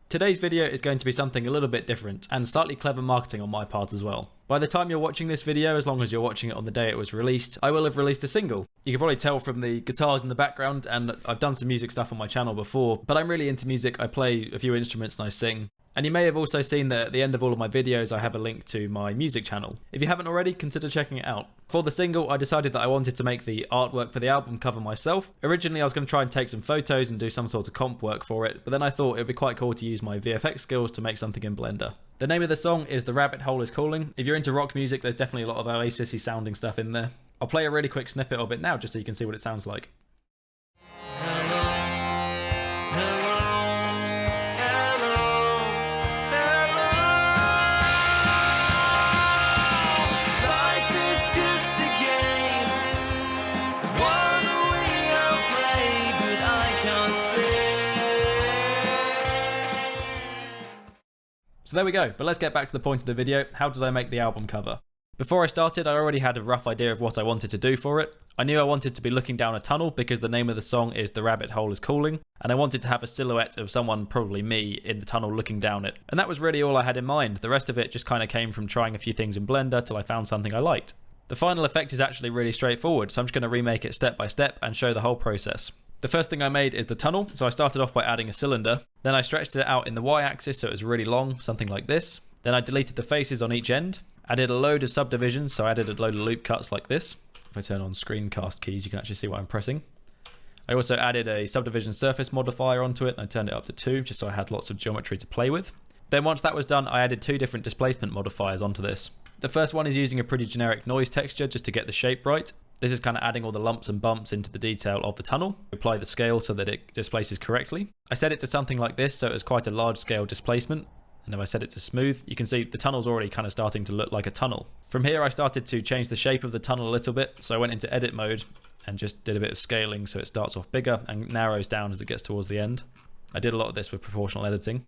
Today's video is going to be something a little bit different and slightly clever marketing on my part as well. By the time you're watching this video, as long as you're watching it on the day it was released, I will have released a single. You can probably tell from the guitars in the background, and I've done some music stuff on my channel before, but I'm really into music. I play a few instruments and I sing. And you may have also seen that at the end of all of my videos I have a link to my music channel. If you haven't already, consider checking it out. For the single, I decided that I wanted to make the artwork for the album cover myself. Originally I was going to try and take some photos and do some sort of comp work for it, but then I thought it would be quite cool to use my VFX skills to make something in Blender. The name of the song is The Rabbit Hole Is Calling. If you're into rock music, there's definitely a lot of Oasis-y sounding stuff in there. I'll play a really quick snippet of it now just so you can see what it sounds like. So there we go, but let's get back to the point of the video. How did I make the album cover? Before I started, I already had a rough idea of what I wanted to do for it. I knew I wanted to be looking down a tunnel because the name of the song is The Rabbit Hole Is Calling, and I wanted to have a silhouette of someone, probably me, in the tunnel looking down it. And that was really all I had in mind. The rest of it just kind of came from trying a few things in Blender till I found something I liked. The final effect is actually really straightforward, so I'm just going to remake it step by step and show the whole process. The first thing I made is the tunnel, so I started off by adding a cylinder. Then I stretched it out in the y-axis so it was really long, something like this. Then I deleted the faces on each end. Added a load of subdivisions, so I added a load of loop cuts like this. If I turn on screencast keys, you can actually see what I'm pressing. I also added a subdivision surface modifier onto it, and I turned it up to 2, just so I had lots of geometry to play with. Then once that was done, I added 2 different displacement modifiers onto this. The first one is using a pretty generic noise texture just to get the shape right. This is kind of adding all the lumps and bumps into the detail of the tunnel. Apply the scale so that it displaces correctly. I set it to something like this, so it was quite a large scale displacement. And if I set it to smooth, you can see the tunnel's already kind of starting to look like a tunnel. From here, I started to change the shape of the tunnel a little bit. So I went into edit mode and just did a bit of scaling so it starts off bigger and narrows down as it gets towards the end. I did a lot of this with proportional editing.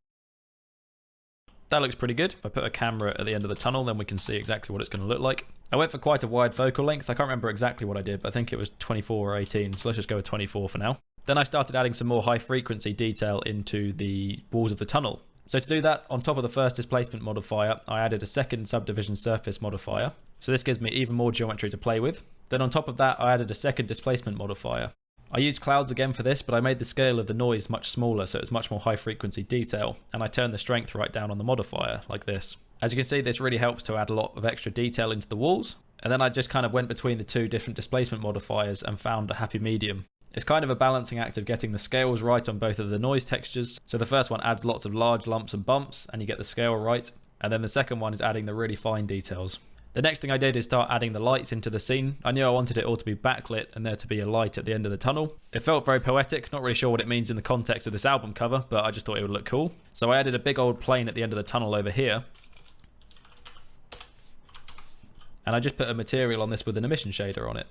That looks pretty good. If I put a camera at the end of the tunnel, then we can see exactly what it's going to look like. I went for quite a wide focal length. I can't remember exactly what I did, but I think it was 24 or 18. So let's just go with 24 for now. Then I started adding some more high frequency detail into the walls of the tunnel. So to do that, on top of the first displacement modifier, I added a second subdivision surface modifier. So this gives me even more geometry to play with. Then on top of that, I added a second displacement modifier. I used clouds again for this, but I made the scale of the noise much smaller, so it's much more high frequency detail, and I turned the strength right down on the modifier, like this. As you can see, this really helps to add a lot of extra detail into the walls, and then I just kind of went between the 2 different displacement modifiers and found a happy medium. It's kind of a balancing act of getting the scales right on both of the noise textures. So the first one adds lots of large lumps and bumps, and you get the scale right, and then the second one is adding the really fine details. The next thing I did is start adding the lights into the scene. I knew I wanted it all to be backlit and there to be a light at the end of the tunnel. It felt very poetic, not really sure what it means in the context of this album cover, but I just thought it would look cool. So I added a big old plane at the end of the tunnel over here. And I just put a material on this with an emission shader on it.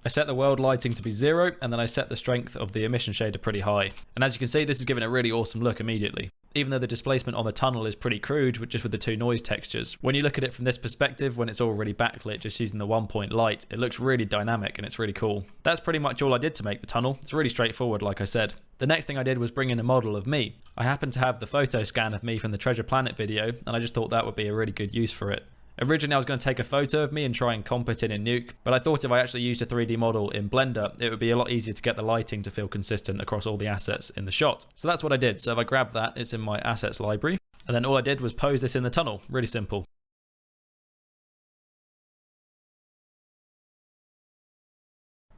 I set the world lighting to be 0, and then I set the strength of the emission shader pretty high. And as you can see, this is giving a really awesome look immediately. Even though the displacement on the tunnel is pretty crude, just with the 2 noise textures, when you look at it from this perspective, when it's already backlit just using the 1-point light, it looks really dynamic and it's really cool. That's pretty much all I did to make the tunnel. It's really straightforward, like I said. The next thing I did was bring in a model of me. I happened to have the photo scan of me from the Treasure Planet video, and I just thought that would be a really good use for it. Originally, I was going to take a photo of me and try and comp it in Nuke, but I thought if I actually used a 3D model in Blender, it would be a lot easier to get the lighting to feel consistent across all the assets in the shot. So that's what I did. So if I grab that, it's in my assets library. And then all I did was pose this in the tunnel. Really simple.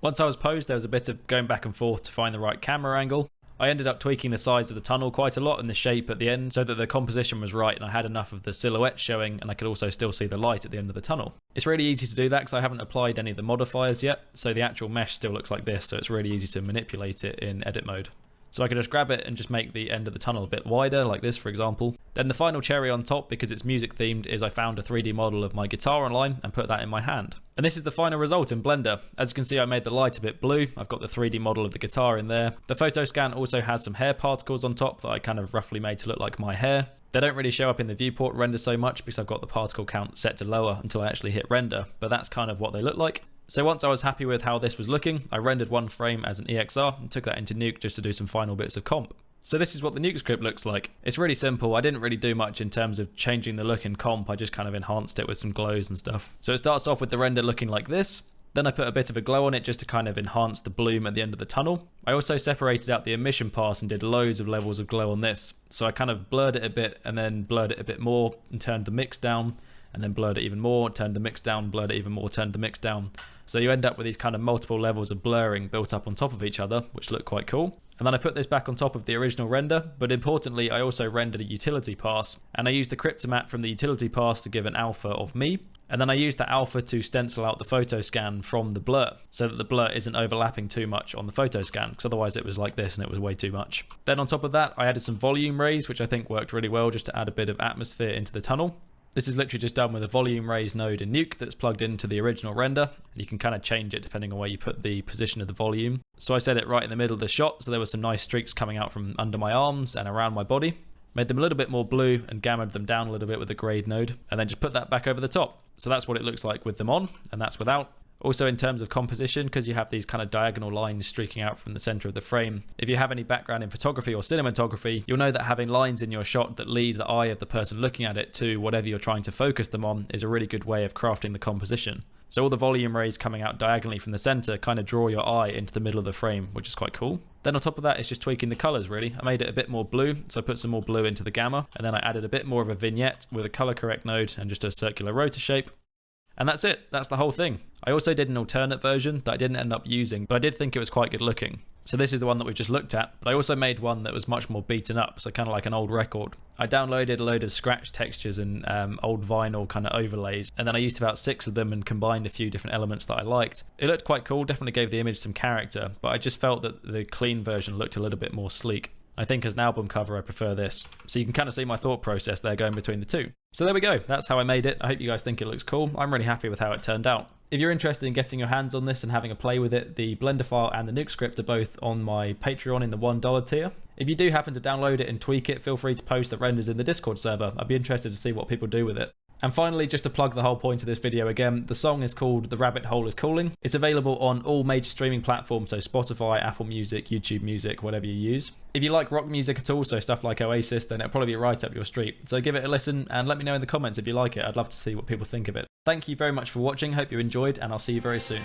Once I was posed, there was a bit of going back and forth to find the right camera angle. I ended up tweaking the size of the tunnel quite a lot and the shape at the end so that the composition was right and I had enough of the silhouette showing and I could also still see the light at the end of the tunnel. It's really easy to do that because I haven't applied any of the modifiers yet, so the actual mesh still looks like this, so it's really easy to manipulate it in edit mode. So I could just grab it and just make the end of the tunnel a bit wider, like this for example. Then the final cherry on top, because it's music themed, is I found a 3D model of my guitar online and put that in my hand. And this is the final result in Blender. As you can see, I made the light a bit blue. I've got the 3D model of the guitar in there. The photo scan also has some hair particles on top that I kind of roughly made to look like my hair. They don't really show up in the viewport render so much because I've got the particle count set to lower until I actually hit render, but that's kind of what they look like. So once I was happy with how this was looking, I rendered one frame as an EXR and took that into Nuke just to do some final bits of comp. So this is what the Nuke Script looks like. It's really simple. I didn't really do much in terms of changing the look in comp. I just kind of enhanced it with some glows and stuff. So it starts off with the render looking like this. Then I put a bit of a glow on it just to kind of enhance the bloom at the end of the tunnel. I also separated out the emission pass and did loads of levels of glow on this. So I kind of blurred it a bit and then blurred it a bit more and turned the mix down, and then blurred it even more, turned the mix down, blurred it even more, turned the mix down. So you end up with these kind of multiple levels of blurring built up on top of each other, which look quite cool. And then I put this back on top of the original render, but importantly, I also rendered a utility pass, and I used the cryptomat from the utility pass to give an alpha of me, and then I used that alpha to stencil out the photo scan from the blur, so that the blur isn't overlapping too much on the photo scan, because otherwise it was like this and it was way too much. Then on top of that, I added some volume rays, which I think worked really well just to add a bit of atmosphere into the tunnel. This is literally just done with a volume raise node in Nuke that's plugged into the original render. You can kind of change it depending on where you put the position of the volume. So I set it right in the middle of the shot, so there were some nice streaks coming out from under my arms and around my body. Made them a little bit more blue and gammaed them down a little bit with the grade node, and then just put that back over the top. So that's what it looks like with them on, and that's without. Also in terms of composition, because you have these kind of diagonal lines streaking out from the center of the frame, if you have any background in photography or cinematography, you'll know that having lines in your shot that lead the eye of the person looking at it to whatever you're trying to focus them on is a really good way of crafting the composition. So all the volume rays coming out diagonally from the center kind of draw your eye into the middle of the frame, which is quite cool. Then on top of that, it's just tweaking the colors really. I made it a bit more blue, so I put some more blue into the gamma, and then I added a bit more of a vignette with a color correct node and just a circular rotor shape. And that's it, that's the whole thing. I also did an alternate version that I didn't end up using, but I did think it was quite good looking. So this is the one that we just looked at, but I also made one that was much more beaten up, so kind of like an old record. I downloaded a load of scratch textures and old vinyl kind of overlays, and then I used about 6 of them and combined a few different elements that I liked. It looked quite cool, definitely gave the image some character, but I just felt that the clean version looked a little bit more sleek. I think as an album cover, I prefer this. So you can kind of see my thought process there going between the two. So there we go. That's how I made it. I hope you guys think it looks cool. I'm really happy with how it turned out. If you're interested in getting your hands on this and having a play with it, the Blender file and the Nuke Script are both on my Patreon in the $1 tier. If you do happen to download it and tweak it, feel free to post the renders in the Discord server. I'd be interested to see what people do with it. And finally, just to plug the whole point of this video again, the song is called The Rabbit Hole is Calling. It's available on all major streaming platforms, so Spotify, Apple Music, YouTube Music, whatever you use. If you like rock music at all, so stuff like Oasis, then it'll probably be right up your street. So give it a listen and let me know in the comments if you like it. I'd love to see what people think of it. Thank you very much for watching, hope you enjoyed, and I'll see you very soon.